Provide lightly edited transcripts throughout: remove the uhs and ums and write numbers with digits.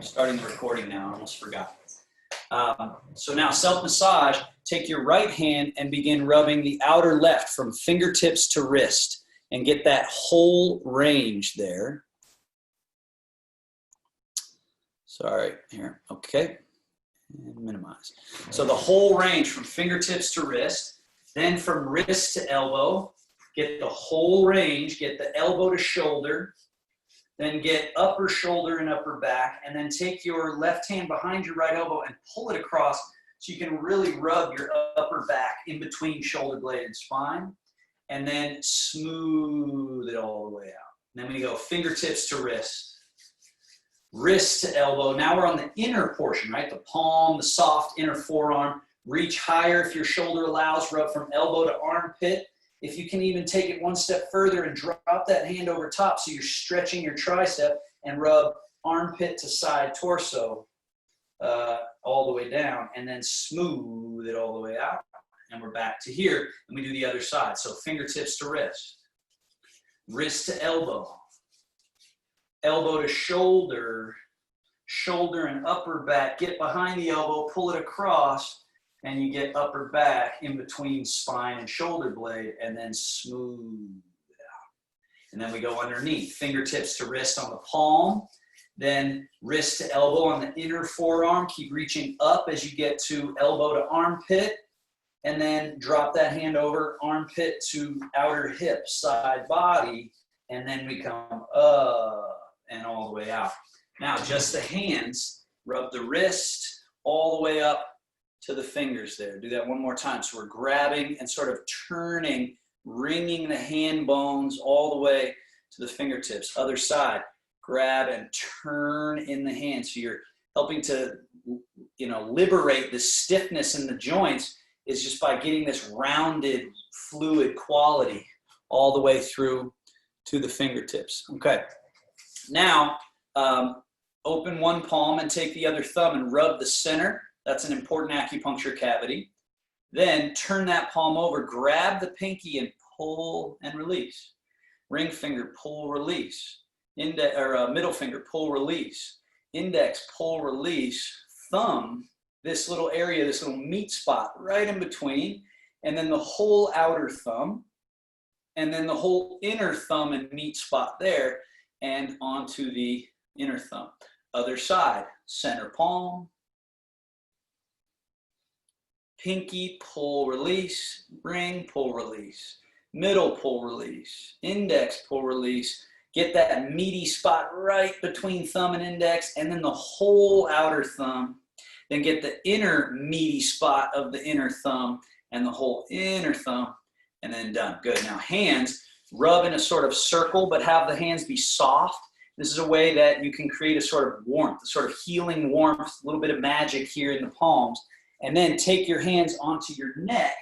Starting the recording now, I almost forgot. So now self-massage, take your right hand and begin rubbing the outer left from fingertips to wrist and get that whole range there. Sorry, here, okay, and minimize. So the whole range from fingertips to wrist, then from wrist to elbow, get the whole range, get the elbow to shoulder, then get upper shoulder and upper back, and then take your left hand behind your right elbow and pull it across so you can really rub your upper back in between shoulder blade and spine, and then smooth it all the way out. And then we go fingertips to wrist, wrist to elbow. Now we're on the inner portion, right? The palm, the soft inner forearm. Reach higher if your shoulder allows, rub from elbow to armpit. If you can even take it one step further and drop that hand over top so you're stretching your tricep and rub armpit to side torso all the way down, and then smooth it all the way out. And we're back to here, and we do the other side. So fingertips to wrist, wrist to elbow, elbow to shoulder, shoulder and upper back. Get behind the elbow, pull it across, and you get upper back in between spine and shoulder blade, and then smooth it out. And then we go underneath, fingertips to wrist on the palm, then wrist to elbow on the inner forearm. Keep reaching up as you get to elbow to armpit, and then drop that hand over armpit to outer hip, side body, and then we come up and all the way out. Now just the hands, rub the wrist all the way up to the fingers there. Do that one more time. So we're grabbing and sort of turning, wringing the hand bones all the way to the fingertips. Other side, grab and turn in the hand. So you're helping to, liberate the stiffness in the joints is just by getting this rounded fluid quality all the way through to the fingertips. Okay. Now, open one palm and take the other thumb and rub the center. That's an important acupuncture cavity. Then turn that palm over, grab the pinky and pull and release. Ring finger, pull, release. Middle finger, pull, release. Index, pull, release. Thumb, this little area, this little meat spot right in between. And then the whole outer thumb. And then the whole inner thumb and meat spot there. And onto the inner thumb. Other side, center palm. Pinky, pull, release, ring, pull, release, middle, pull, release, index, pull, release. Get that meaty spot right between thumb and index, and then the whole outer thumb. Then get the inner meaty spot of the inner thumb and the whole inner thumb, and then done. Good. Now hands, rub in a sort of circle, but have the hands be soft. This is a way that you can create a sort of warmth, a sort of healing warmth, a little bit of magic here in the palms. And then take your hands onto your neck,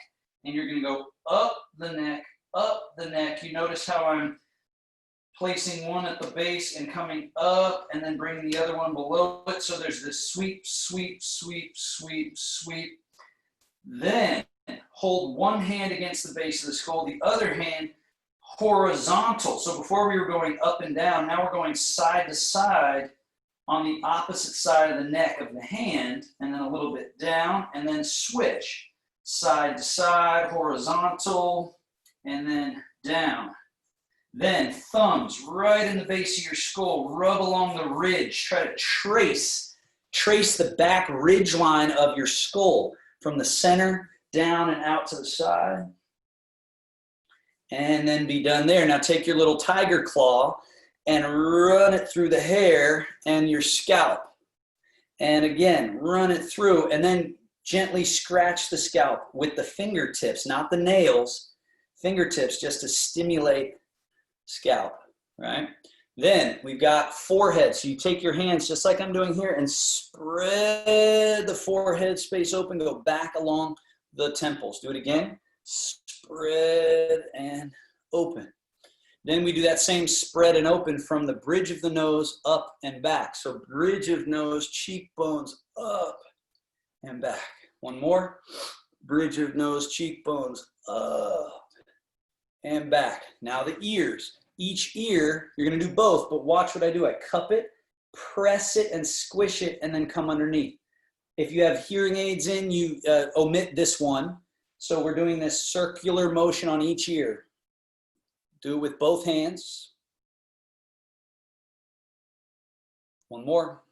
and you're going to go up the neck, up the neck. You notice how I'm placing one at the base and coming up, and then bringing the other one below it. So there's this sweep, sweep, sweep, sweep, sweep. Then hold one hand against the base of the skull, the other hand horizontal. So before we were going up and down, now we're going side to side on the opposite side of the neck of the hand, and then a little bit down, and then switch side to side, horizontal, and then down. Then thumbs right in the base of your skull, rub along the ridge, try to trace the back ridge line of your skull from the center down and out to the side, and then be done there. Now take your little tiger claw and run it through the hair and your scalp. And again, run it through, and then gently scratch the scalp with the fingertips, not the nails, fingertips, just to stimulate scalp, right? Then we've got forehead. So you take your hands, just like I'm doing here, and spread the forehead space open, go back along the temples. Do it again. Spread and open. Then we do that same spread and open from the bridge of the nose up and back. So bridge of nose, cheekbones up and back. One more. Bridge of nose, cheekbones up and back. Now the ears. Each ear, you're going to do both, but watch what I do. I cup it press it and squish it, and then come underneath. If you have hearing aids in, you omit this one. So we're doing this circular motion on each ear. Do it with both hands. One more.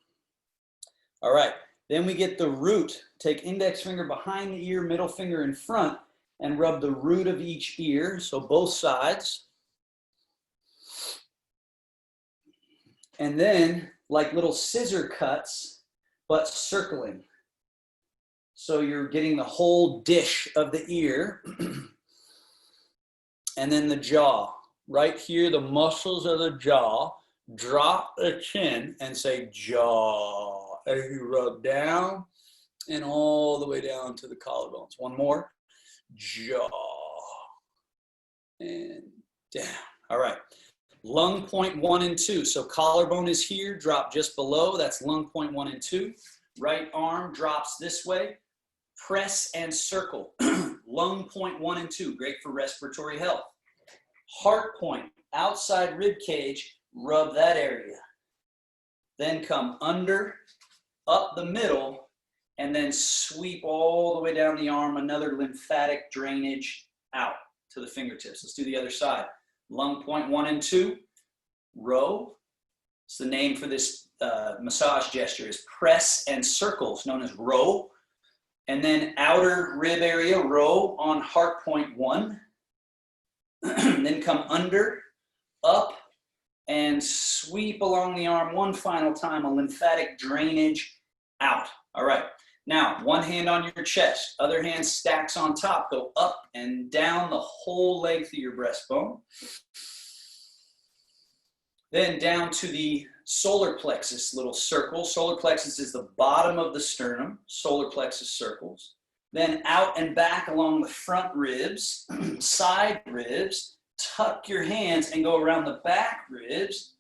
All right, then we get the root. Take index finger behind the ear, middle finger in front, and rub the root of each ear, so both sides. And then, like little scissor cuts, but circling. So you're getting the whole dish of the ear. And then the jaw. Right here, the muscles of the jaw. Drop the chin and say jaw. As you rub down and all the way down to the collarbones. One more. Jaw. And down. All right. Lung point 1 and 2. So collarbone is here, drop just below. That's lung point 1 and 2. Right arm drops this way. Press and circle. Lung point 1 and 2. Great for respiratory health. Heart point, outside rib cage. Rub that area. Then come under, up the middle, and then sweep all the way down the arm. Another lymphatic drainage out to the fingertips. Let's do the other side. Lung point 1 and 2, row. It's the name for this massage gesture is press and circles, known as row. And then outer rib area, row on heart point 1. Then come under, up, and sweep along the arm one final time, a lymphatic drainage out. All right. Now, one hand on your chest, other hand stacks on top. Go up and down the whole length of your breastbone. Then down to the solar plexus, little circle. Solar plexus is the bottom of the sternum. Solar plexus circles. Then out and back along the front ribs, side ribs. Tuck your hands and go around the back ribs.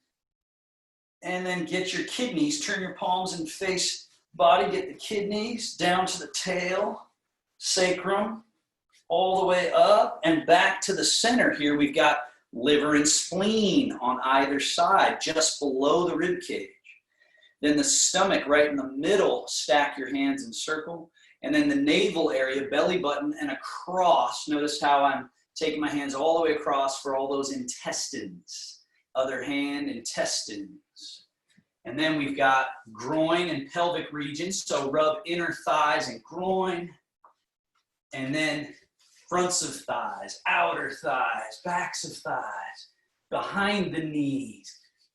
And then get your kidneys. Turn your palms and face body, get the kidneys down to the tail, sacrum, all the way up and back to the center here. We've got liver and spleen on either side, just below the rib cage. Then the stomach right in the middle, stack your hands in circle. And then the navel area, belly button and across. Notice how I'm taking my hands all the way across for all those intestines. Other hand, intestines. And then we've got groin and pelvic regions. So rub inner thighs and groin. And then fronts of thighs, outer thighs, backs of thighs, behind the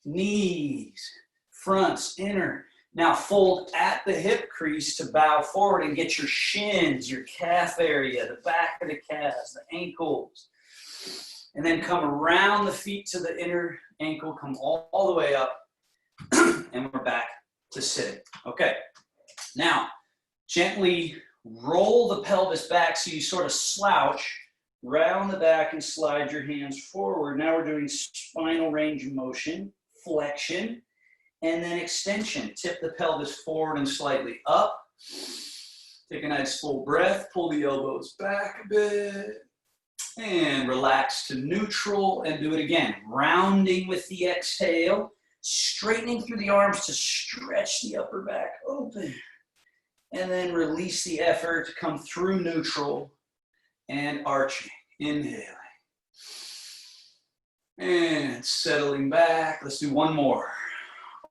knees, fronts, inner. Now fold at the hip crease to bow forward and get your shins, your calf area, the back of the calves, the ankles. And then come around the feet to the inner ankle, come all the way up. And we're back to sitting. Okay, now gently roll the pelvis back so you sort of slouch, round the back and slide your hands forward. Now we're doing spinal range of motion, flexion, and then extension. Tip the pelvis forward and slightly up. Take a nice full breath, pull the elbows back a bit, and relax to neutral and do it again. Rounding with the exhale. Straightening through the arms to stretch the upper back open. And then release the effort to come through neutral and arching. Inhaling. And settling back. Let's do one more.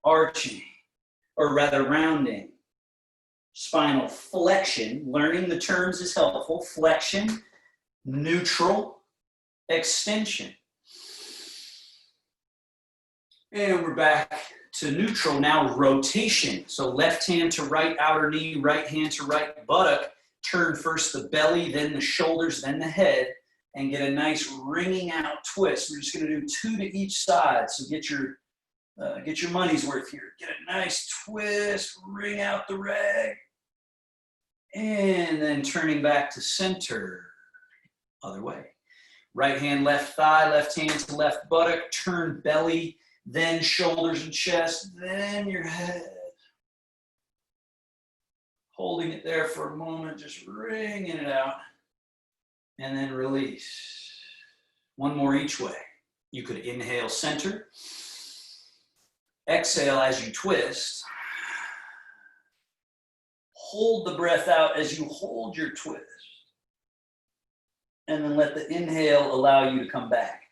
Arching, or rather rounding. Spinal flexion. Learning the terms is helpful. Flexion, neutral, extension. And we're back to neutral. Now rotation. So left hand to right outer knee, right hand to right buttock. Turn first the belly, then the shoulders, then the head, and get a nice wringing out twist. We're just going to do 2 to each side. So get your money's worth here. Get a nice twist, wring out the rag, and then turning back to center. Other way. Right hand, left thigh, left hand to left buttock. Turn belly, then shoulders and chest, then your head. Holding it there for a moment, just wringing it out, and then release. One more each way. You could inhale center, Exhale as you twist. Hold the breath out as you hold your twist. And then let the inhale allow you to come back.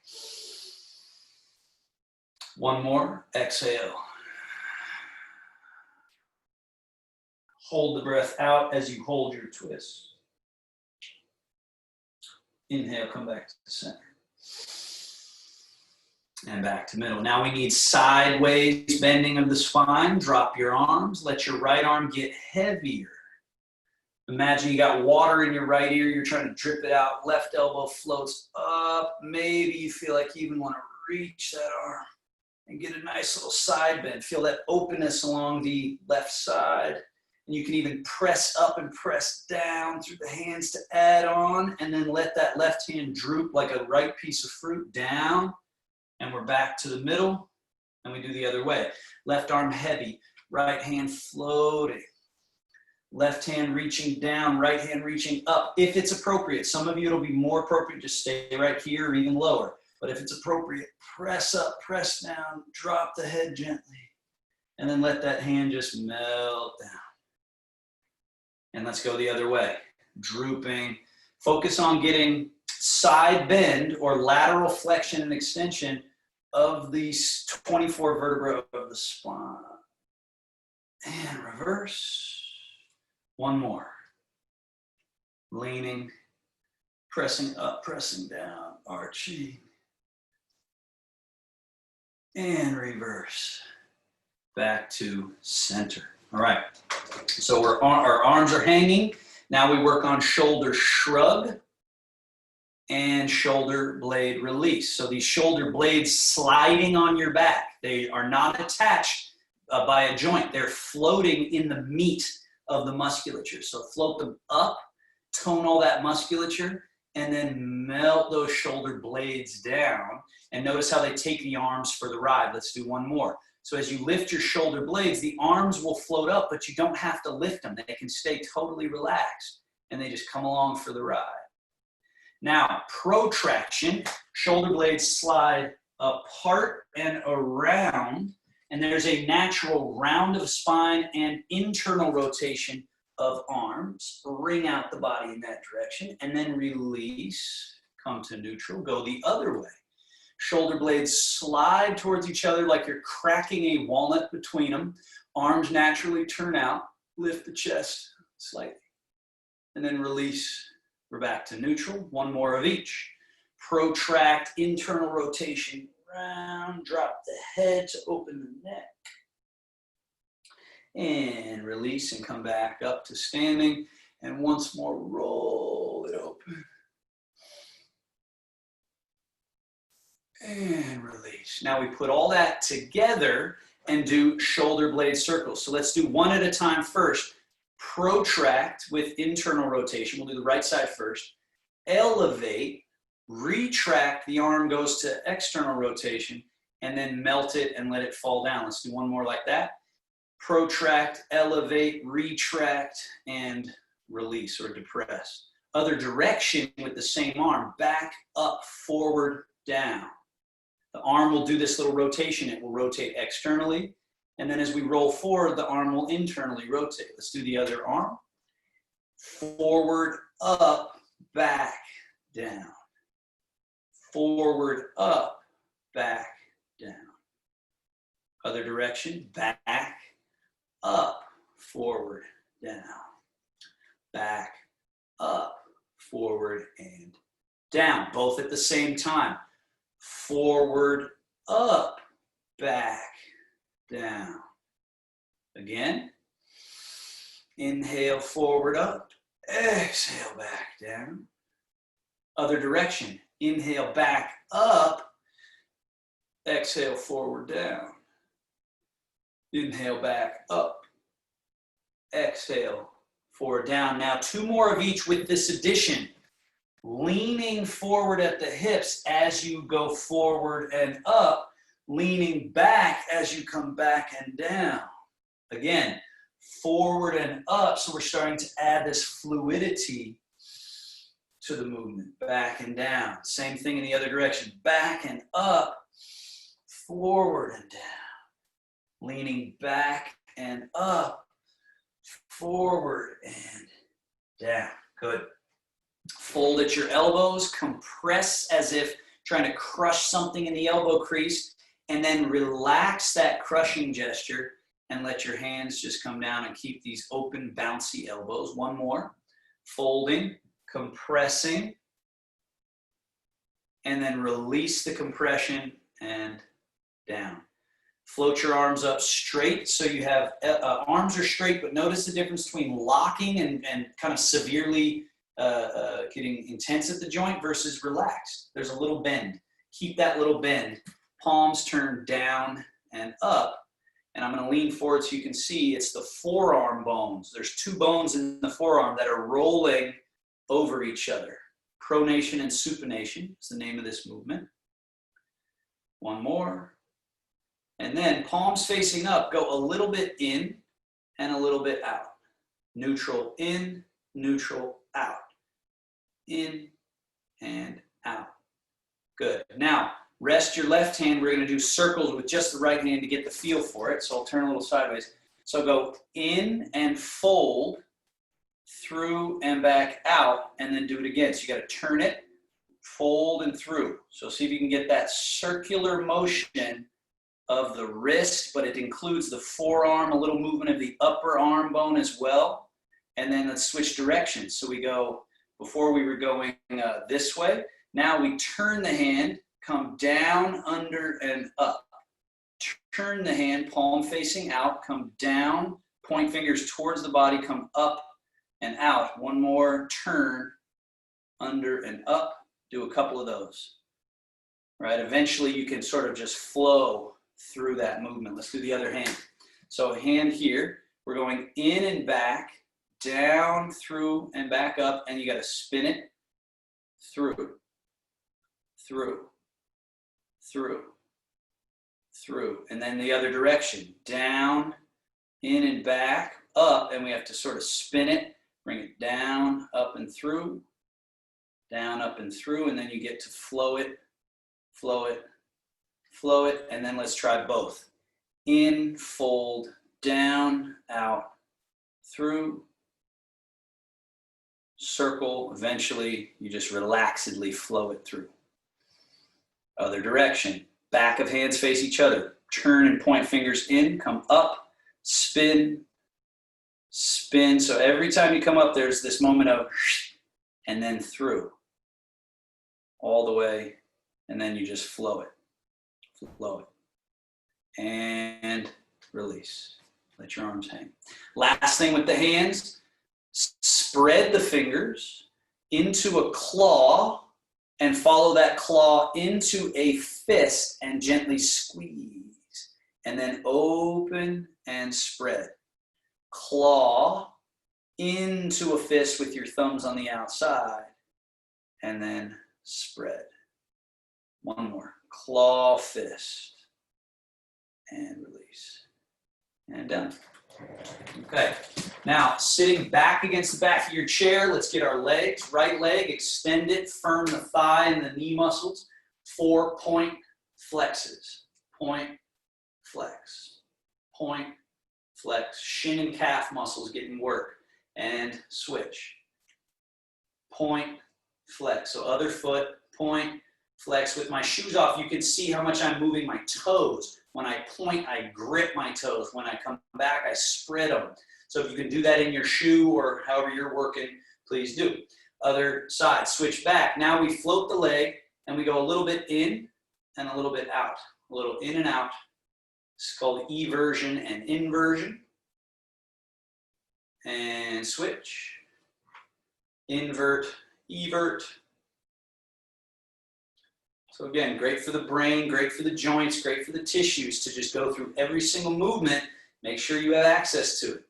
One more. Exhale. Hold the breath out as you hold your twist. Inhale, come back to the center. And back to middle. Now we need sideways bending of the spine. Drop your arms. Let your right arm get heavier. Imagine you got water in your right ear. You're trying to drip it out. Left elbow floats up. Maybe you feel like you even want to reach that arm and get a nice little side bend. Feel that openness along the left side. And you can even press up and press down through the hands to add on. And then let that left hand droop like a ripe piece of fruit down. And we're back to the middle, and we do the other way. Left arm heavy, right hand floating. Left hand reaching down, right hand reaching up, if it's appropriate. Some of you, it'll be more appropriate to stay right here or even lower. But if it's appropriate, press up, press down, drop the head gently. And then let that hand just melt down. And let's go the other way. Drooping. Focus on getting side bend or lateral flexion and extension of these 24 vertebrae of the spine. And reverse. One more. Leaning, pressing up, pressing down, arching. And reverse. Back to center. All right. So our arms are hanging. Now we work on shoulder shrug and shoulder blade release. So these shoulder blades sliding on your back. They are not attached by a joint. They're floating in the meat of the musculature. So float them up, tone all that musculature, and then melt those shoulder blades down. And notice how they take the arms for the ride. Let's do one more. So as you lift your shoulder blades, the arms will float up, but you don't have to lift them. They can stay totally relaxed, and they just come along for the ride. Now, protraction, shoulder blades slide apart and around, and there's a natural round of spine and internal rotation of arms. Bring out the body in that direction, and then release, come to neutral, go the other way. Shoulder blades slide towards each other like you're cracking a walnut between them. Arms naturally turn out, lift the chest slightly, and then release. We're back to neutral. One more of each. Protract, internal rotation, round, drop the head to open the neck. And release and come back up to standing. And once more, roll it open. And release. Now we put all that together and do shoulder blade circles. So let's do one at a time first. Protract with internal rotation. We'll do the right side first. Elevate, retract, the arm goes to external rotation, and then melt it and let it fall down. Let's do one more like that. Protract, elevate, retract, and release or depress. Other direction with the same arm, back, up, forward, down. The arm will do this little rotation. It will rotate externally. And then as we roll forward, the arm will internally rotate. Let's do the other arm. Forward, up, back, down. Forward, up, back, down. Other direction, back, up, forward, down. Back, up, forward, and down. Both at the same time. Forward, up, back, down. Again. Inhale, forward, up. Exhale, back, down. Other direction. Inhale, back, up. Exhale, forward, down. Inhale, back, up. Exhale, forward, down. Now, two more of each with this addition. Leaning forward at the hips as you go forward and up. Leaning back as you come back and down. Again, forward and up. So we're starting to add this fluidity to the movement. Back and down. Same thing in the other direction. Back and up. Forward and down. leaning back and up, forward and down. Good. Fold at your elbows, compress as if trying to crush something in the elbow crease, and then relax that crushing gesture and let your hands just come down and keep these open, bouncy elbows. One more. Folding, compressing, and then release the compression and down. Float your arms up straight, so you have arms are straight, but notice the difference between locking and kind of severely getting intense at the joint versus relaxed. There's a little bend. Keep that little bend. Palms turn down and up. And I'm going to lean forward so you can see it's the forearm bones. There's two bones in the forearm that are rolling over each other. Pronation and supination is the name of this movement. One more. And then palms facing up, go a little bit in and a little bit out. Neutral in, neutral out. In and out. Good. Now, rest your left hand. We're going to do circles with just the right hand to get the feel for it. So I'll turn a little sideways. So go in and fold, through and back out, and then do it again. So you got to turn it, fold and through. So see if you can get that circular motion of the wrist, but it includes the forearm, a little movement of the upper arm bone as well. And then let's switch directions. So we go, before we were going this way. Now we turn the hand, come down, under, and up. Turn the hand, palm facing out, come down, point fingers towards the body, come up and out. One more, turn, under and up. Do a couple of those. Right? Eventually you can sort of just flow through that movement. Let's do the other hand. So hand here, we're going in and back, down, through, and back up, and you got to spin it through, through, through, through, and then the other direction, down, in and back, up, and we have to sort of spin it, bring it down, up and through, down, up and through, and then you get to flow it, flow it, flow it, and then let's try both. In, fold, down, out, through, circle, eventually you just relaxedly flow it through. Other direction, back of hands face each other. Turn and point fingers in, come up, spin, spin. So every time you come up, there's this moment of and then through, all the way, and then you just flow it, and release. Let your arms hang. Last thing with the hands, spread the fingers into a claw and follow that claw into a fist and gently squeeze. And then open and spread. Claw into a fist with your thumbs on the outside and then spread. One more. Claw, fist, and release. And done. Okay, now sitting back against the back of your chair, let's get our legs. Right leg, extend it, firm the thigh and the knee muscles. 4 point flexes. Point, flex. Point, flex. Shin and calf muscles getting work. And switch. Point, flex. So other foot, point, flex. With my shoes off, you can see how much I'm moving my toes. When I point, I grip my toes. When I come back, I spread them. So if you can do that in your shoe or however you're working, please do. Other side, switch back. Now we float the leg and we go a little bit in and a little bit out. A little in and out. It's called eversion and inversion. And switch. Invert, evert. So again, great for the brain, great for the joints, great for the tissues to just go through every single movement. Make sure you have access to it.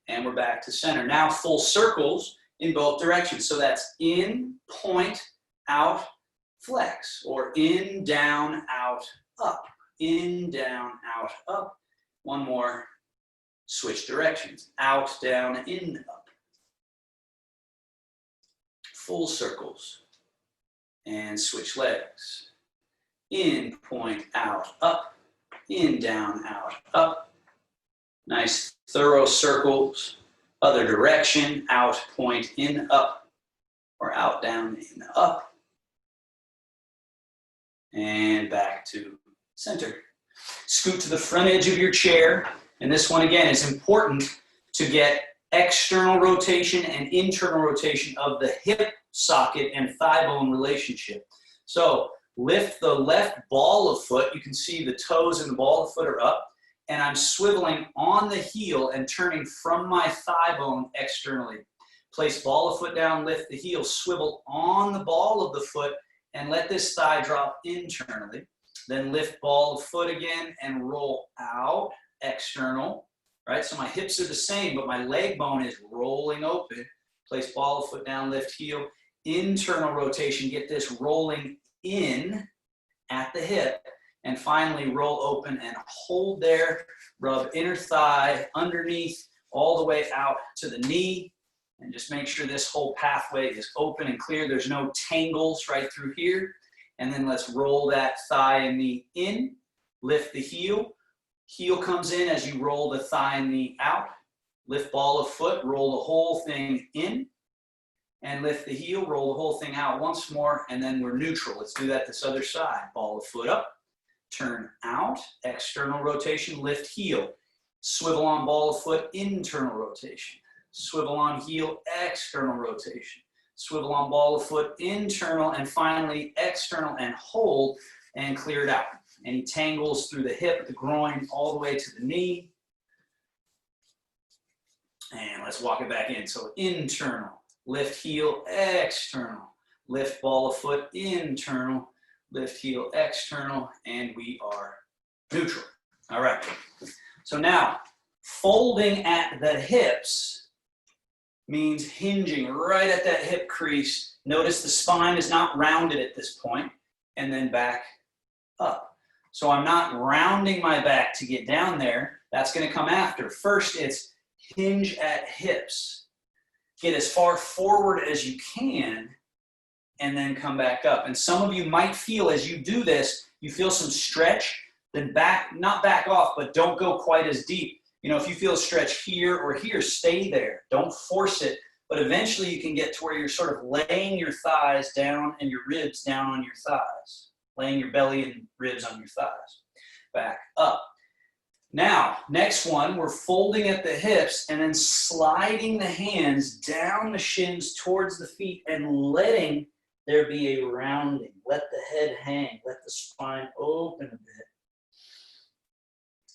And we're back to center. Now full circles in both directions. So that's in, point, out, flex. Or in, down, out, up. In, down, out, up. One more. Switch directions. Out, down, in, up. Full circles. And switch legs. In, point, out, up. In, down, out, up. Nice thorough circles. Other direction, out, point, in, up, or out, down, in, up. And back to center. Scoot to the front edge of your chair. And this one, again, is important to get external rotation and internal rotation of the hip socket and thigh bone relationship. So lift the left ball of foot. You can see the toes and the ball of foot are up. And I'm swiveling on the heel and turning from my thigh bone externally. Place ball of foot down, lift the heel, swivel on the ball of the foot, and let this thigh drop internally. Then lift ball of foot again and roll out, external, right? So my hips are the same, but my leg bone is rolling open. Place ball of foot down, lift heel, internal rotation, get this rolling in at the hip, and finally roll open and hold there. Rub inner thigh underneath, all the way out to the knee, and just make sure this whole pathway is open and clear. There's no tangles right through here. And then let's roll that thigh and knee in, lift the heel. Heel comes in as you roll the thigh and knee out. Lift ball of foot, roll the whole thing in, and lift the heel, roll the whole thing out once more, and then we're neutral. Let's do that this other side. Ball of foot up, turn out, external rotation, lift heel. Swivel on ball of foot, internal rotation. Swivel on heel, external rotation. Swivel on ball of foot, internal, and finally external, and hold and clear it out. Any tangles through the hip, the groin, all the way to the knee. And let's walk it back in. So internal, lift heel, external. Lift ball of foot, internal. Lift heel, external, and we are neutral. All right. So now, folding at the hips means hinging right at that hip crease. Notice the spine is not rounded at this point, and then back up. So I'm not rounding my back to get down there. That's going to come after. First, it's hinge at hips. Get as far forward as you can, and then come back up. And some of you might feel as you do this, you feel some stretch, then back, not back off, but don't go quite as deep. You know, if you feel a stretch here or here, stay there. Don't force it. But eventually you can get to where you're sort of laying your thighs down and your ribs down on your thighs. Laying your belly and ribs on your thighs. Back up. Now, next one, we're folding at the hips and then sliding the hands down the shins towards the feet and letting there be a rounding. Let the head hang. Let the spine open a bit.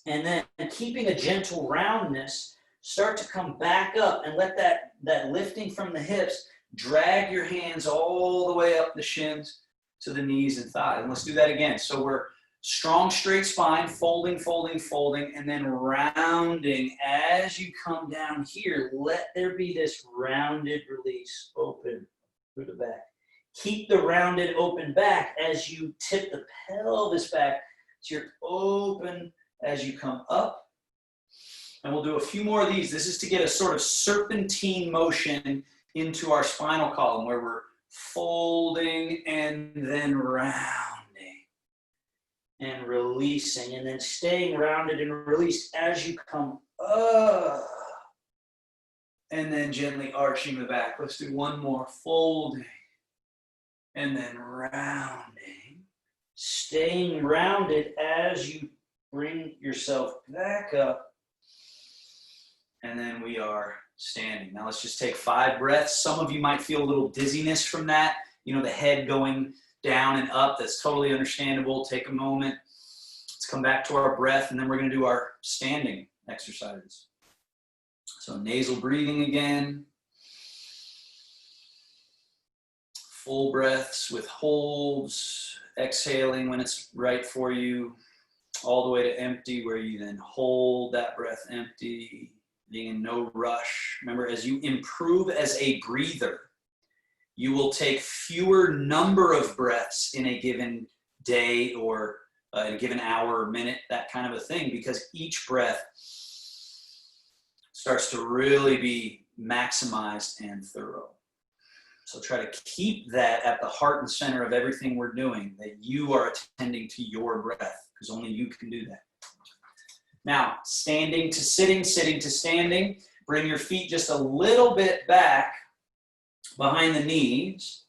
And then keeping a gentle roundness, start to come back up and let that lifting from the hips drag your hands all the way up the shins to the knees and thighs. And let's do that again. So we're strong, straight spine, folding, folding, folding, and then rounding. As you come down here, let there be this rounded release, open through the back. Keep the rounded open back as you tip the pelvis back so you're open as you come up. And we'll do a few more of these. This is to get a sort of serpentine motion into our spinal column where we're folding and then rounding and releasing and then staying rounded and released as you come up and then gently arching the back. Let's do one more. Folding and then rounding, staying rounded as you bring yourself back up, and then we are standing. Now let's just take 5 breaths. Some of you might feel a little dizziness from that, you know, the head going down and up. That's totally understandable. Take a moment. Let's come back to our breath, and then we're going to do our standing exercises. So nasal breathing again. Full breaths with holds, exhaling when it's right for you, all the way to empty, where you then hold that breath empty, being in no rush. Remember, as you improve as a breather, you will take fewer number of breaths in a given day or a given hour or minute, that kind of a thing, because each breath starts to really be maximized and thorough. So try to keep that at the heart and center of everything we're doing, that you are attending to your breath, because only you can do that. Now, standing to sitting, sitting to standing. Bring your feet just a little bit back behind the knees.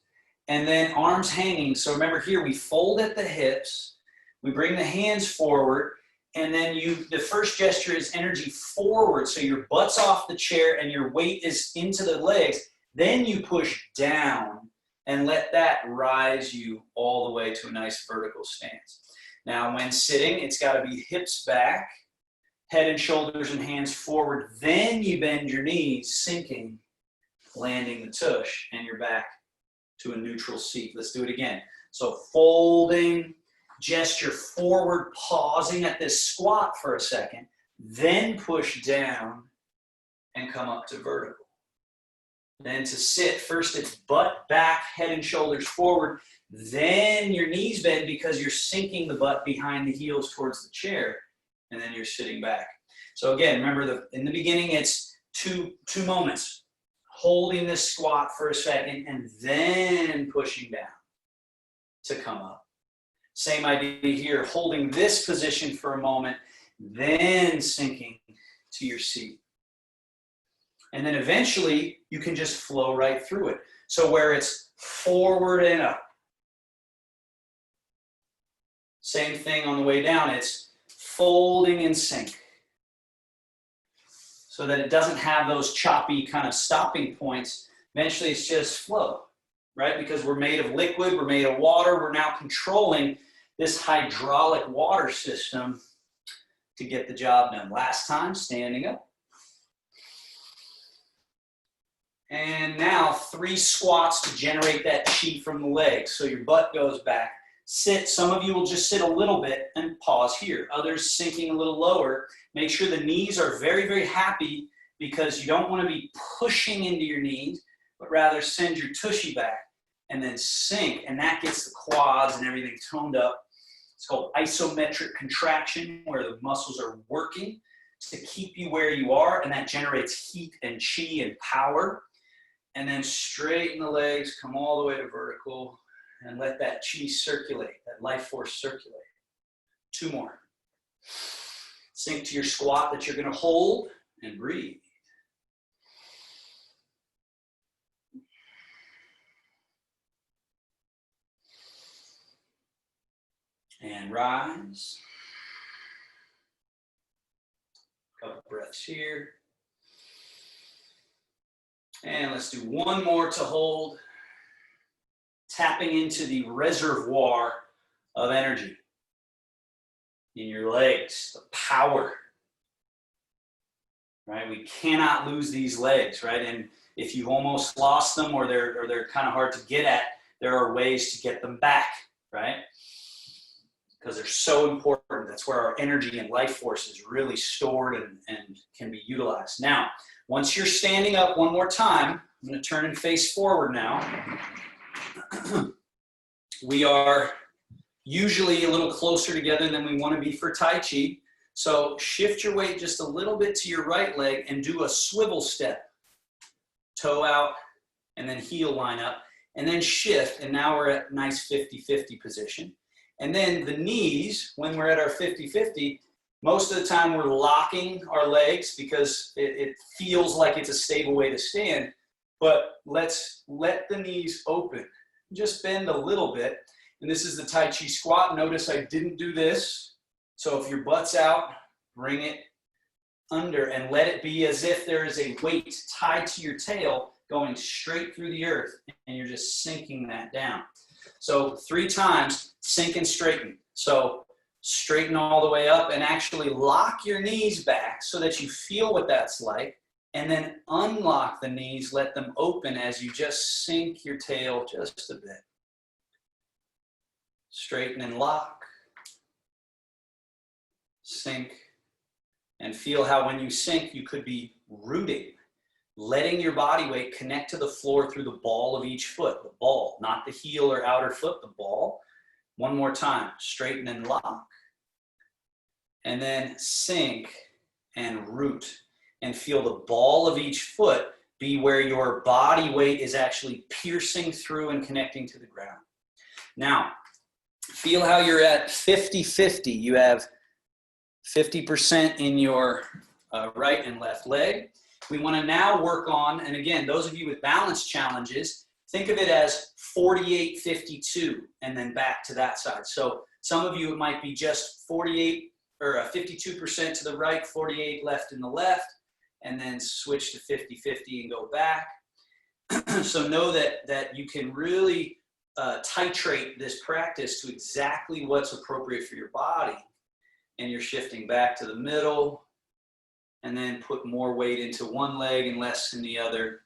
And then arms hanging. So remember here, we fold at the hips. We bring the hands forward. And then the first gesture is energy forward. So your butt's off the chair and your weight is into the legs. Then you push down and let that rise you all the way to a nice vertical stance. Now, when sitting, it's got to be hips back, head and shoulders and hands forward. Then you bend your knees, sinking, landing the tush, and you're back to a neutral seat. Let's do it again. So folding, gesture forward, pausing at this squat for a second, then push down and come up to vertical. Then to sit, first it's butt back, head and shoulders forward, then your knees bend because you're sinking the butt behind the heels towards the chair, and then you're sitting back. So again, remember in the beginning it's two moments. Holding this squat for a second and then pushing down to come up. Same idea here, holding this position for a moment, then sinking to your seat. And then eventually you can just flow right through it. So where it's forward and up. Same thing on the way down, it's folding and sink. So that it doesn't have those choppy kind of stopping points. Eventually it's just flow, right? Because we're made of liquid, we're made of water, we're now controlling this hydraulic water system to get the job done. Last time, standing up. And now 3 squats to generate that chi from the legs. So your butt goes back. Sit, some of you will just sit a little bit and pause here. Others sinking a little lower. Make sure the knees are very, very happy because you don't want to be pushing into your knees, but rather send your tushy back and then sink. And that gets the quads and everything toned up. It's called isometric contraction, where the muscles are working to keep you where you are, and that generates heat and chi and power. And then straighten the legs, come all the way to vertical, and let that chi circulate, that life force circulate. 2 more. Sink to your squat that you're going to hold and breathe. And rise. Couple breaths here. And let's do 1 more to hold. Tapping into the reservoir of energy in your legs, the power, right? We cannot lose these legs, right? And if you've almost lost them or they're kind of hard to get at, there are ways to get them back, right? Because they're so important. That's where our energy and life force is really stored and can be utilized. Now, once you're standing up 1 more time, I'm going to turn and face forward now. We are usually a little closer together than we want to be for Tai Chi. So shift your weight just a little bit to your right leg and do a swivel step. Toe out and then heel line up and then shift. And now we're at nice 50-50 position. And then the knees, when we're at our 50-50, most of the time we're locking our legs because it feels like it's a stable way to stand. But let's let the knees open. Just bend a little bit. And this is the Tai Chi squat. Notice I didn't do this. So if your butt's out, bring it under and let it be as if there is a weight tied to your tail going straight through the earth. And you're just sinking that down. So 3 times, sink and straighten. So straighten all the way up and actually lock your knees back so that you feel what that's like. And then unlock the knees, let them open as you just sink your tail just a bit. Straighten and lock. Sink. And feel how when you sink, you could be rooting, letting your body weight connect to the floor through the ball of each foot. The ball, not the heel or outer foot, the ball. 1 more time. Straighten and lock. And then sink and root. And feel the ball of each foot be where your body weight is actually piercing through and connecting to the ground. Now, feel how you're at 50-50. You have 50% in your right and left leg. We want to now work on, and again, those of you with balance challenges, think of it as 48-52 and then back to that side. So some of you, it might be just 48 or 52% to the right, 48 left in the left, and then switch to 50-50 and go back. So know that you can really titrate this practice to exactly what's appropriate for your body. And you're shifting back to the middle, and then put more weight into one leg and less in the other.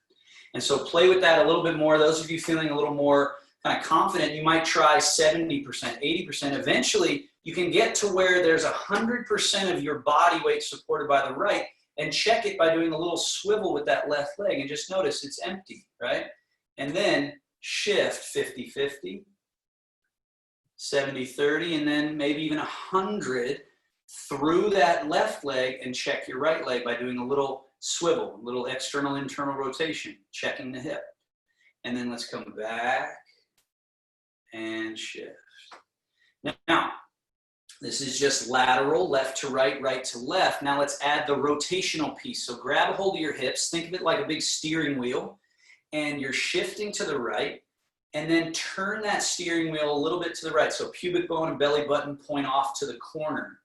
And so play with that a little bit more. Those of you feeling a little more kind of confident, you might try 70%, 80%. Eventually, you can get to where there's 100% of your body weight supported by the right, and check it by doing a little swivel with that left leg. And just notice it's empty, right? And then shift 50-50, 70-30, and then maybe even 100 through that left leg, and check your right leg by doing a little swivel, a little external internal rotation, checking the hip. And then let's come back and shift. Now, this is just lateral, left to right, right to left. Now let's add the rotational piece. So grab a hold of your hips, think of it like a big steering wheel, and you're shifting to the right, and then turn that steering wheel a little bit to the right. So pubic bone and belly button point off to the corner.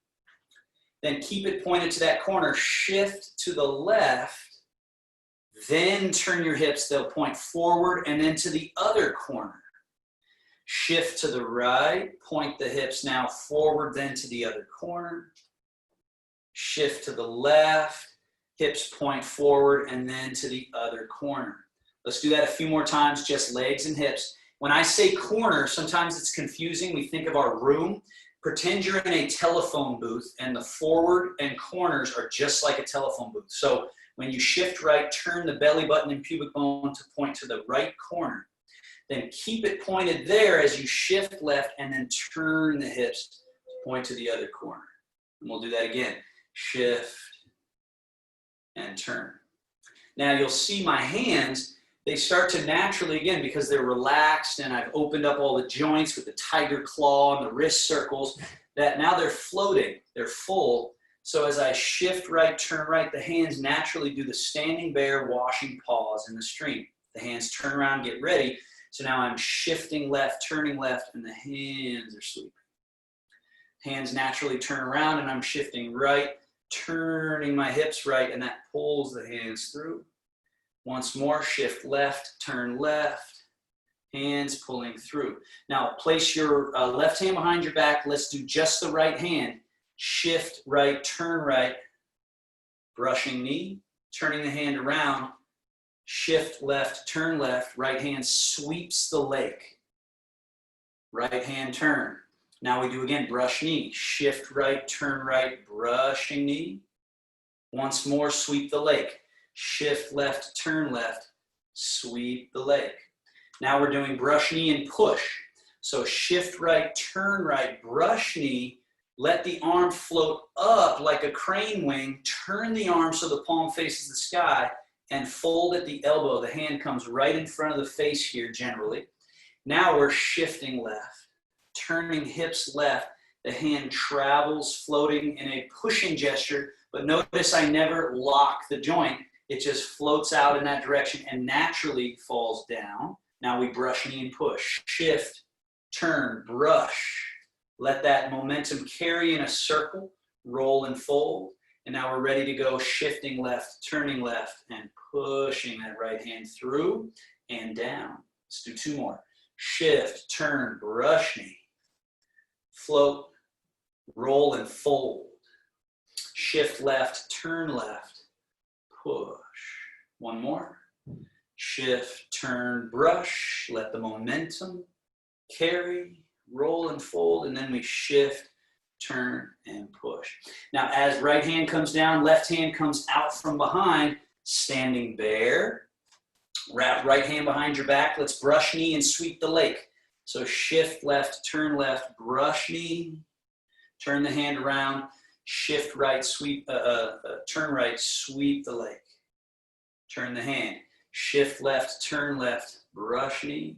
Then keep it pointed to that corner, shift to the left, then turn your hips, they'll point forward, and then to the other corner. Shift to the right, point the hips now forward, then to the other corner. Shift to the left, hips point forward, and then to the other corner. Let's do that a few more times, just legs and hips. When I say corner, sometimes it's confusing. We think of our room. Pretend you're in a telephone booth, and the forward and corners are just like a telephone booth. So when you shift right, turn the belly button and pubic bone to point to the right corner. Then keep it pointed there as you shift left, and then turn the hips to point to the other corner. And we'll do that again. Shift and turn. Now you'll see my hands, they start to naturally, again, because they're relaxed and I've opened up all the joints with the tiger claw and the wrist circles, that now they're floating, they're full. So as I shift right, turn right, the hands naturally do the standing bear washing paws in the stream. The hands turn around, get ready. So now I'm shifting left, turning left, and the hands are sweeping. Hands naturally turn around, and I'm shifting right, turning my hips right, and that pulls the hands through. Once more, shift left, turn left, hands pulling through. Now place your left hand behind your back. Let's do just the right hand. Shift right, turn right, brushing knee, turning the hand around, shift left, turn left, right hand sweeps the lake. Right hand turn. Now we do again, brush knee, shift right, turn right, brushing knee. Once more, sweep the lake. Shift left, turn left, sweep the lake. Now we're doing brush knee and push. So shift right, turn right, brush knee, let the arm float up like a crane wing, turn the arm so the palm faces the sky, and fold at the elbow. The hand comes right in front of the face here generally. Now we're shifting left, turning hips left, the hand travels floating in a pushing gesture, but notice I never lock the joint. It just floats out in that direction and naturally falls down. Now we brush knee and push. Shift, turn, brush. Let that momentum carry in a circle, roll and fold. And now we're ready to go, shifting left, turning left, and pushing that right hand through and down. Let's do two more. Shift, turn, brush knee. Float, roll and fold. Shift left, turn left. Push. One more. Shift, turn, brush. Let the momentum carry, roll and fold, and then we shift, turn, and push. Now, as right hand comes down, left hand comes out from behind, standing bear. Wrap right hand behind your back. Let's brush knee and sweep the lake. So shift left, turn left, brush knee, turn the hand around, shift right, sweep, turn right, sweep the lake. Turn the hand, shift left, turn left, brush knee,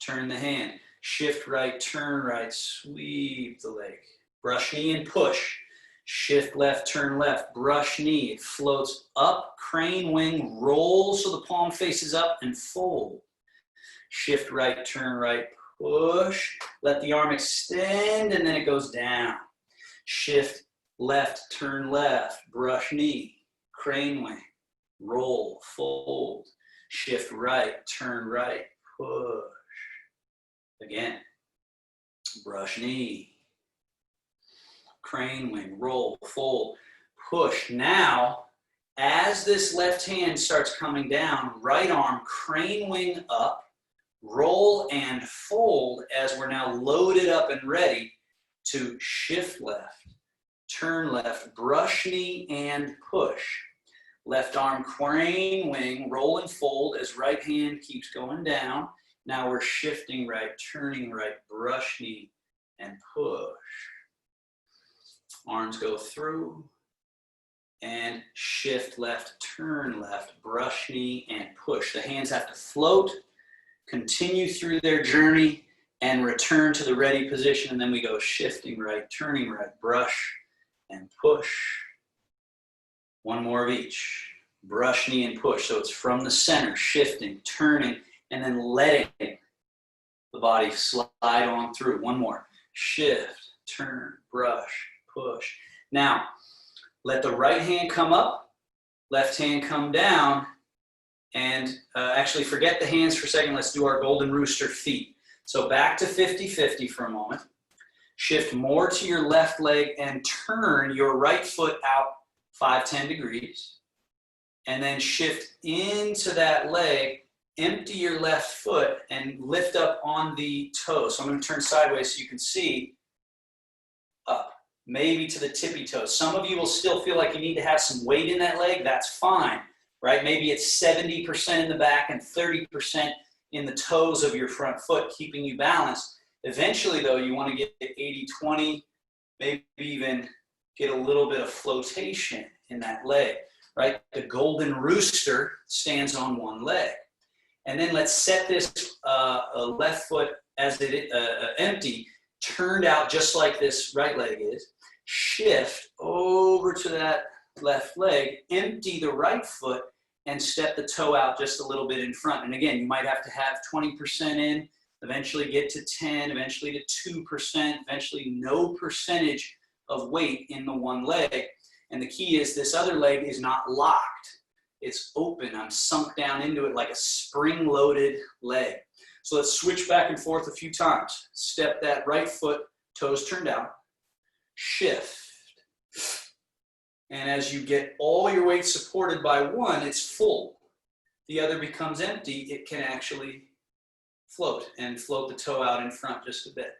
turn the hand, shift right, turn right, sweep the lake. Brush knee and push. Shift left, turn left, brush knee. It floats up, crane wing, roll so the palm faces up and fold. Shift right, turn right, push. Let the arm extend and then it goes down. Shift left, turn left, brush knee, crane wing, roll, fold. Shift right, turn right, push. Again, brush knee, crane wing, roll, fold, push. Now, as this left hand starts coming down, right arm, crane wing up, roll and fold as we're now loaded up and ready to shift left, turn left, brush knee and push. Left arm, crane wing, roll and fold as right hand keeps going down. Now we're shifting right, turning right, brush knee and push. Arms go through and shift left, turn left, brush knee and push. The hands have to float, continue through their journey and return to the ready position. And then we go shifting right, turning right, brush and push. One more of each. Brush knee and push. So it's from the center, shifting, turning, and then letting the body slide on through. One more. Shift, turn, brush, push. Now, let the right hand come up, left hand come down, and actually forget the hands for a second. Let's do our golden rooster feet. So back to 50-50 for a moment. Shift more to your left leg and turn your right foot out 5-10 degrees. And then shift into that leg, empty your left foot and lift up on the toes. So I'm going to turn sideways so you can see up, maybe to the tippy toes. Some of you will still feel like you need to have some weight in that leg. That's fine, right? Maybe it's 70% in the back and 30% in the toes of your front foot, keeping you balanced. Eventually, though, you want to get 80-20, maybe even get a little bit of flotation in that leg, right? The golden rooster stands on one leg. And then let's set this left foot as it empty, turned out just like this right leg is. Shift over to that left leg, empty the right foot, and step the toe out just a little bit in front. And again, you might have to have 20% in, eventually get to 10, eventually to 2%, eventually no percentage of weight in the one leg. And the key is this other leg is not locked. It's open. I'm sunk down into it like a spring-loaded leg. So let's switch back and forth a few times. Step that right foot, toes turned out. Shift. And as you get all your weight supported by one, it's full. The other becomes empty. It can actually float and float the toe out in front just a bit.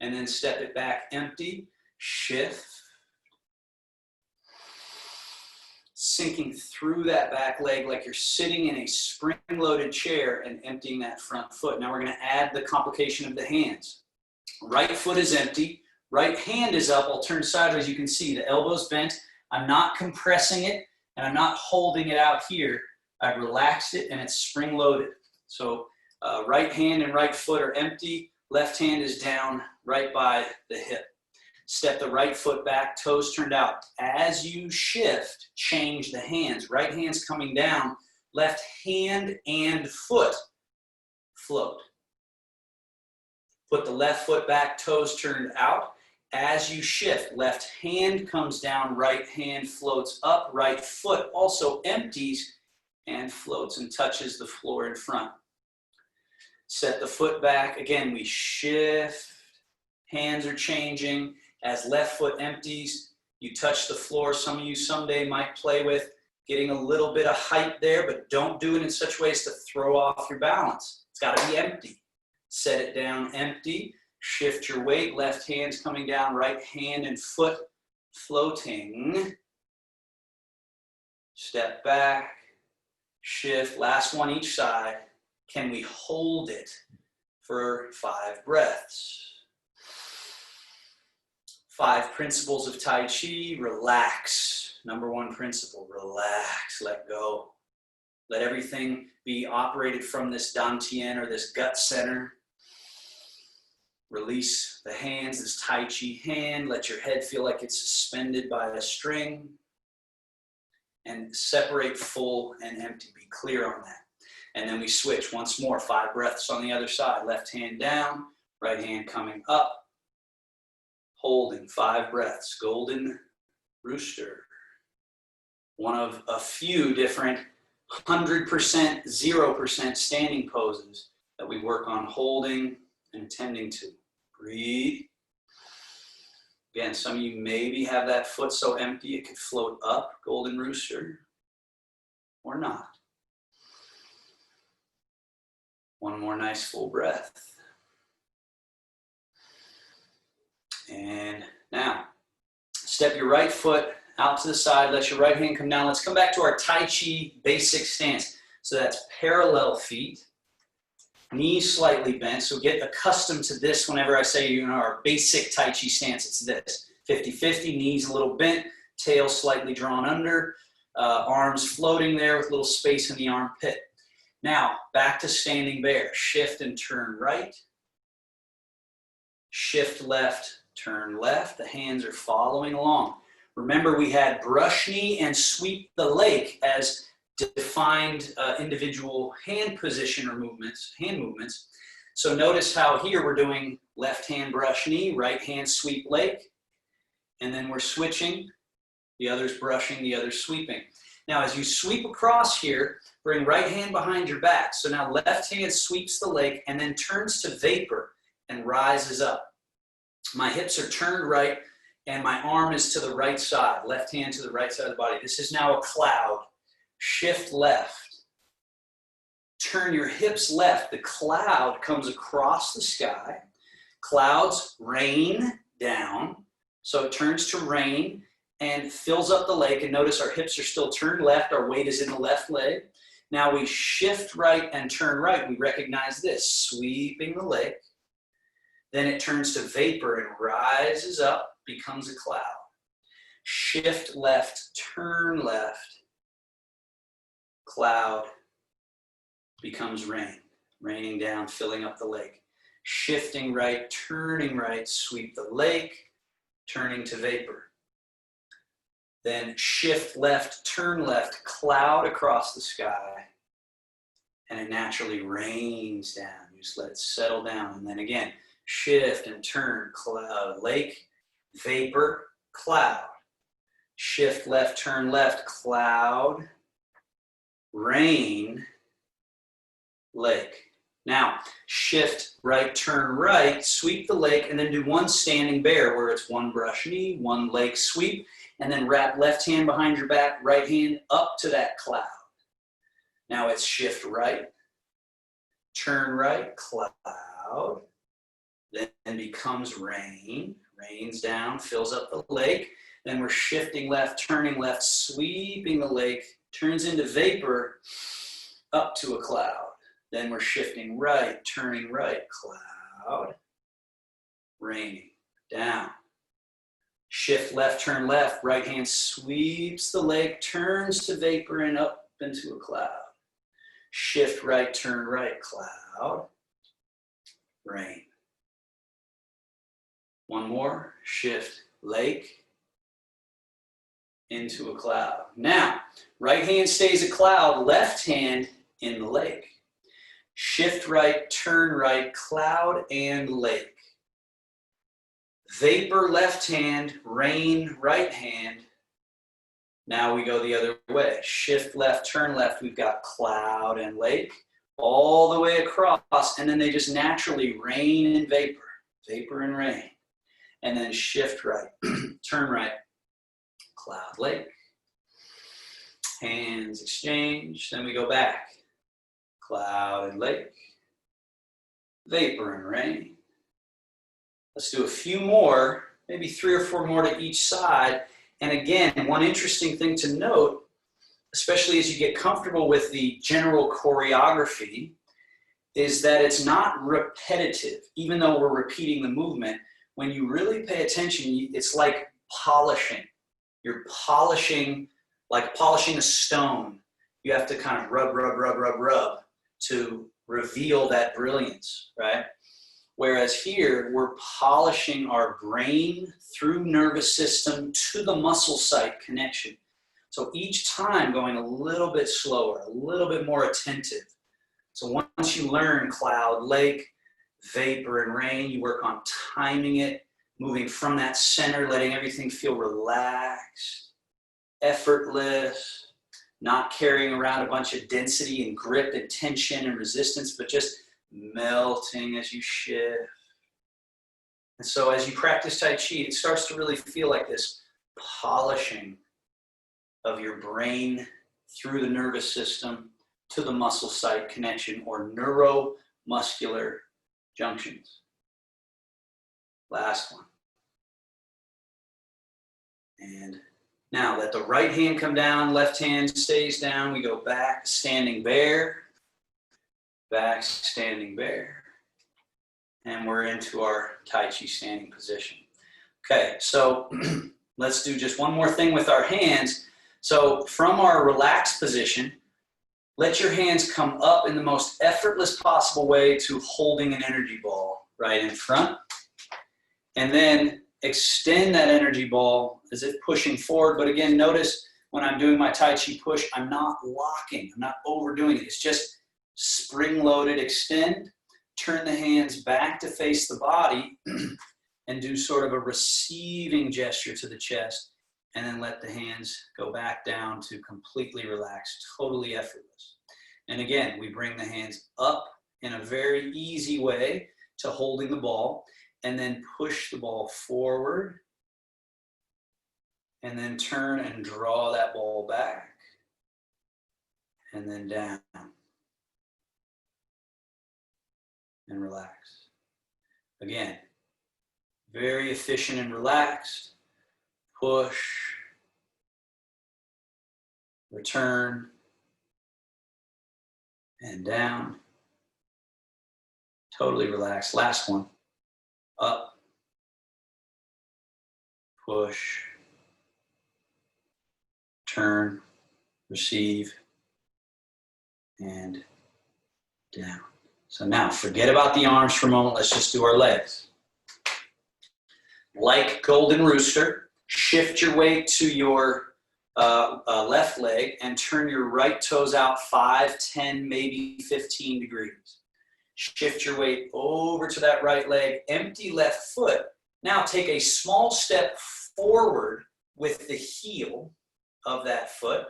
And then step it back empty, shift. Sinking through that back leg like you're sitting in a spring-loaded chair and emptying that front foot. Now we're going to add the complication of the hands. Right foot is empty. Right hand is up. I'll turn sideways. You can see the elbow's bent. I'm not compressing it, and I'm not holding it out here. I've relaxed it, and it's spring-loaded. So right hand and right foot are empty. Left hand is down right by the hip. Step the right foot back, toes turned out. As you shift, change the hands. Right hand's coming down. Left hand and foot float. Put the left foot back, toes turned out. As you shift, left hand comes down, right hand floats up, right foot also empties and floats and touches the floor in front. Set the foot back. Again, we shift. Hands are changing. As left foot empties, you touch the floor. Some of you someday might play with getting a little bit of height there, but don't do it in such ways to throw off your balance. It's got to be empty. Set it down empty. Shift your weight. Left hand's coming down, right hand and foot floating. Step back, shift. Last one each side. Can we hold it for 5 breaths? 5 principles of Tai Chi. Relax. Number 1 principle, relax, let go. Let everything be operated from this dantian or this gut center. Release the hands, this Tai Chi hand. Let your head feel like it's suspended by a string. And separate full and empty. Be clear on that. And then we switch once more. 5 breaths on the other side. Left hand down, right hand coming up. Holding 5 breaths. Golden Rooster. One of a few different 100%, 0% standing poses that we work on holding and attending to. Breathe. Again, some of you maybe have that foot so empty it could float up, Golden Rooster, or not. One more nice full breath. And now, step your right foot out to the side. Let your right hand come down. Let's come back to our Tai Chi basic stance. So that's parallel feet, knees slightly bent. So get accustomed to this whenever I say, our basic Tai Chi stance. It's this. 50-50, knees a little bent, tail slightly drawn under, arms floating there with a little space in the armpit. Now, back to standing bear. Shift and turn right. Shift left, turn left. The hands are following along. Remember, we had brush knee and sweep the leg as defined individual hand position or movements, hand movements. So notice how here we're doing left hand brush knee, right hand sweep leg, and then we're switching, the other's brushing, the other's sweeping. Now as you sweep across here, bring right hand behind your back. So now left hand sweeps the leg and then turns to vapor and rises up. My hips are turned right and my arm is to the right side, left hand to the right side of the body. This is now a cloud. Shift left. Turn your hips left. The cloud comes across the sky. Clouds rain down. So it turns to rain and fills up the leg. And notice our hips are still turned left. Our weight is in the left leg. Now we shift right and turn right. We recognize this, sweeping the leg. Then it turns to vapor and rises up, becomes a cloud. Shift left, turn left. Cloud becomes rain, raining down, filling up the lake. Shifting right, turning right, sweep the lake, turning to vapor. Then shift left, turn left, cloud across the sky, and it naturally rains down. You just let it settle down. And then again, shift and turn, cloud, lake, vapor, cloud. Shift left, turn left, cloud, rain, lake. Now, shift right, turn right, sweep the lake, and then do one standing bear where it's one brush knee, one leg sweep, and then wrap left hand behind your back, right hand up to that cloud. Now it's shift right, turn right, cloud, then becomes rain, rains down, fills up the lake. Then we're shifting left, turning left, sweeping the lake, turns into vapor, up to a cloud. Then we're shifting right, turning right, cloud, raining down. Shift left, turn left, right hand sweeps the lake, turns to vapor and up into a cloud. Shift right, turn right, cloud, rain. One more, shift, lake, into a cloud. Now, right hand stays a cloud, left hand in the lake. Shift right, turn right, cloud and lake. Vapor left hand, rain right hand. Now we go the other way. Shift left, turn left, we've got cloud and lake all the way across, and then they just naturally rain and vapor, vapor and rain. And then shift right, turn right, cloud, lake. Hands exchange, then we go back. Cloud and lake, vapor and rain. Let's do a few more, maybe 3 or 4 more to each side. And again, one interesting thing to note, especially as you get comfortable with the general choreography, is that it's not repetitive. Even though we're repeating the movement, when you really pay attention, it's like polishing. You're polishing, like polishing a stone. You have to kind of rub, rub, rub, rub, rub to reveal that brilliance, right? Whereas here, we're polishing our brain through nervous system to the muscle site connection. So each time going a little bit slower, a little bit more attentive. So once you learn cloud, lake, vapor, and rain, you work on timing it, moving from that center, letting everything feel relaxed, effortless, not carrying around a bunch of density and grip and tension and resistance, but just melting as you shift. And so as you practice Tai Chi, it starts to really feel like this polishing of your brain through the nervous system to the muscle site connection, or neuromuscular junctions. Last one. And now let the right hand come down, left hand stays down. We go back, standing bear, back, standing bear. And we're into our Tai Chi standing position. Okay, so let's do just one more thing with our hands. So from our relaxed position, let your hands come up in the most effortless possible way to holding an energy ball right in front. And then extend that energy ball as if pushing forward. But again, notice when I'm doing my Tai Chi push, I'm not locking, I'm not overdoing it. It's just spring-loaded extend. Turn the hands back to face the body and do sort of a receiving gesture to the chest, and then let the hands go back down to completely relaxed, totally effortless. And again, we bring the hands up in a very easy way to holding the ball, and then push the ball forward, and then turn and draw that ball back, and then down. And relax. Again, very efficient and relaxed. Push, return, and down. Totally relaxed. Last one. Up, push, turn, receive, and down. So now, forget about the arms for a moment. Let's just do our legs. Like Golden Rooster, shift your weight to your left leg and turn your right toes out 5, 10, maybe 15 degrees. Shift your weight over to that right leg, empty left foot. Now take a small step forward with the heel of that foot,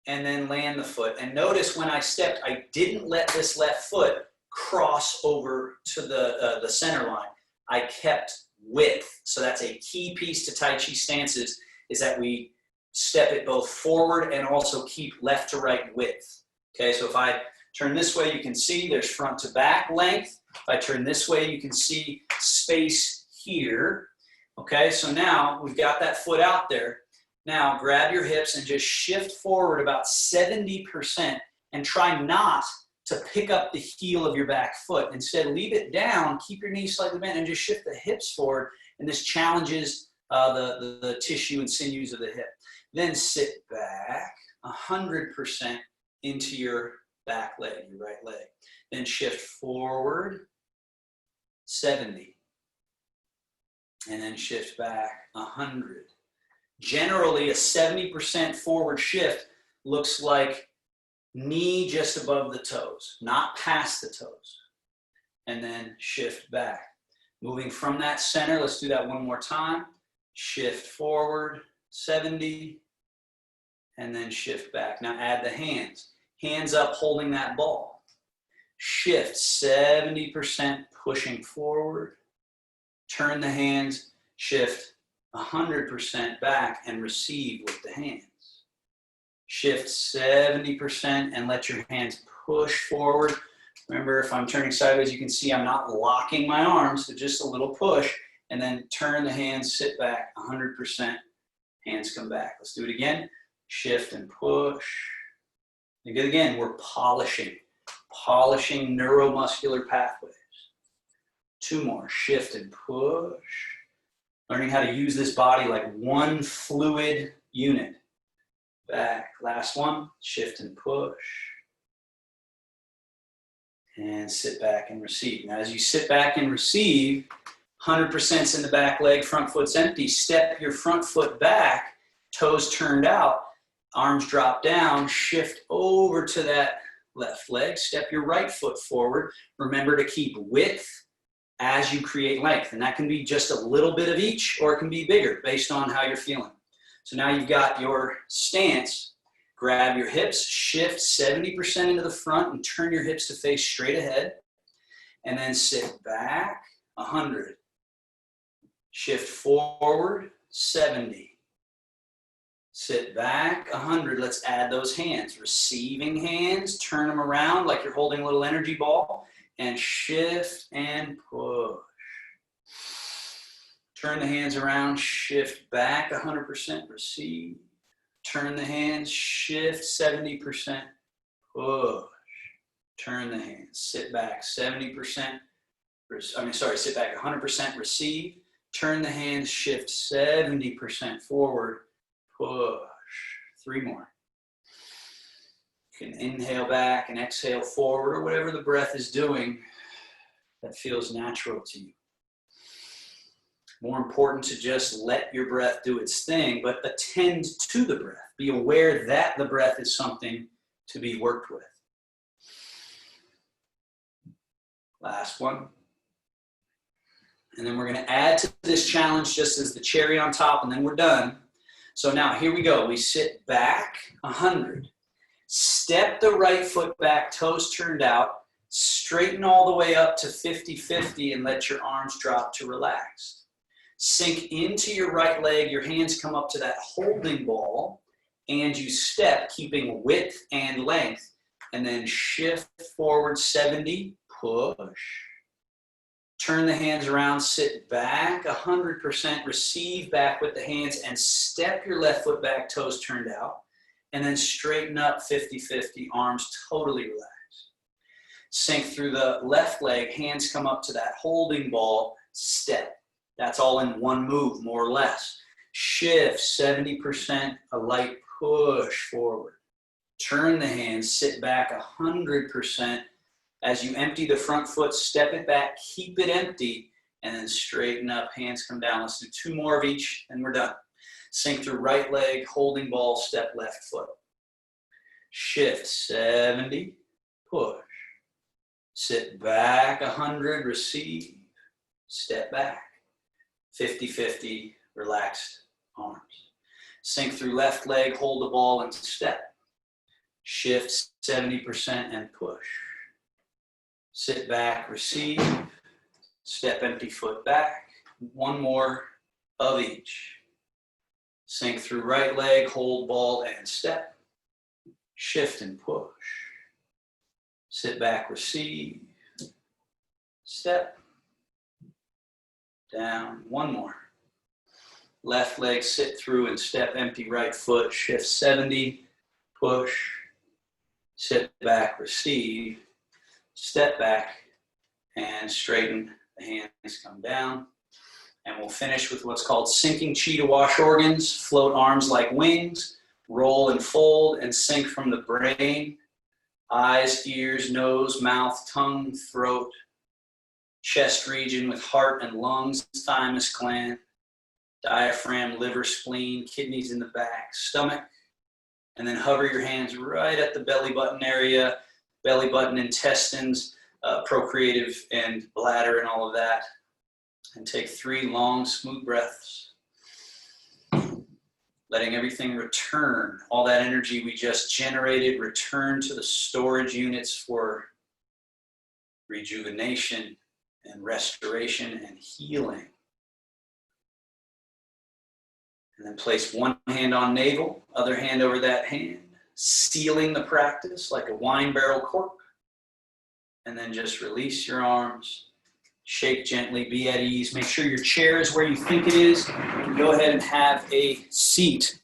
and then land the foot. And notice when I stepped, I didn't let this left foot cross over to the center line. I kept width. So that's a key piece to Tai Chi stances, is that we step it both forward and also keep left to right width. Okay, so if I turn this way, you can see there's front to back length. If I turn this way, you can see space here. Okay, so now we've got that foot out there. Now grab your hips and just shift forward about 70% and try not to pick up the heel of your back foot. Instead, leave it down, keep your knees slightly bent, and just shift the hips forward. And this challenges the tissue and sinews of the hip. Then sit back 100% into your back leg, your right leg. Then shift forward 70. And then shift back 100. Generally, a 70% forward shift looks like knee just above the toes, not past the toes. And then shift back. Moving from that center, let's do that one more time. Shift forward 70, and then shift back. Now add the hands. Hands up holding that ball. Shift 70%, pushing forward. Turn the hands, shift 100% back and receive with the hands. Shift 70% and let your hands push forward. Remember, if I'm turning sideways, you can see I'm not locking my arms, so just a little push, and then turn the hands, sit back 100%, hands come back. Let's do it again. Shift and push. And again, we're polishing neuromuscular pathways. 2 more, shift and push. Learning how to use this body like one fluid unit. Back, last one, shift and push. and sit back and receive. Now, as you sit back and receive, 100% in the back leg, front foot's empty. Step your front foot back, toes turned out, arms drop down, shift over to that left leg, step your right foot forward. Remember to keep width as you create length, and that can be just a little bit of each, or it can be bigger based on how you're feeling. So now you've got your stance. Grab your hips, shift 70% into the front and turn your hips to face straight ahead. And then sit back, 100. Shift forward, 70. Sit back, 100. Let's add those hands. Receiving hands, turn them around like you're holding a little energy ball. And shift and push. Turn the hands around, shift back, 100%, receive. Turn the hands, shift 70%, push. Turn the hands, sit back 70%, sit back 100%, receive. Turn the hands, shift 70% forward, push. 3 more. You can inhale back and exhale forward, or whatever the breath is doing that feels natural to you. More important to just let your breath do its thing, but attend to the breath. Be aware that the breath is something to be worked with. Last one. And then we're going to add to this challenge just as the cherry on top, and then we're done. So now here we go. We sit back, 100. Step the right foot back, toes turned out. Straighten all the way up to 50-50 and let your arms drop to relaxed. Sink into your right leg, your hands come up to that holding ball, and you step, keeping width and length, and then shift forward 70, push. Turn the hands around, sit back 100%, receive back with the hands, and step your left foot back, toes turned out, and then straighten up 50-50, arms totally relaxed. Sink through the left leg, hands come up to that holding ball, step. That's all in one move, more or less. Shift 70%, a light push forward. Turn the hands, sit back 100%. As you empty the front foot, step it back, keep it empty, and then straighten up, hands come down. Let's do 2 more of each, and we're done. Sink through right leg, holding ball, step left foot. Shift 70, push. Sit back 100, receive, step back. 50-50, relaxed arms. Sink through left leg, hold the ball and step. Shift 70% and push. Sit back, receive, step empty foot back. 1 more of each. Sink through right leg, hold ball and step. Shift and push. Sit back, receive, step. Down, 1 more. Left leg, sit through and step, empty right foot, shift 70, push, sit back, receive, step back, and straighten the hands, come down. And we'll finish with what's called sinking chi to wash organs, float arms like wings, roll and fold, and sink from the brain, eyes, ears, nose, mouth, tongue, throat, chest region with heart and lungs, thymus gland, diaphragm, liver, spleen, kidneys in the back, stomach, and then hover your hands right at the belly button area, belly button, intestines, procreative and bladder and all of that. And take 3 long, smooth breaths, letting everything return, all that energy we just generated, return to the storage units for rejuvenation and restoration and healing. And then place 1 hand on navel, other hand over that hand, sealing the practice like a wine barrel cork. And then just release your arms, shake gently, be at ease. Make sure your chair is where you think it is. Go ahead and have a seat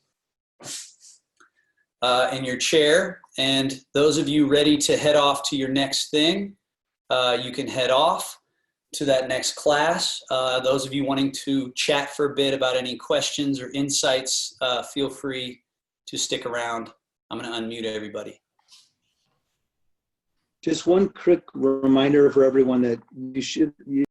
in your chair. And those of you ready to head off to your next thing, you can head off to that next class. Those of you wanting to chat for a bit about any questions or insights, feel free to stick around. I'm going to unmute everybody. Just one quick reminder for everyone that you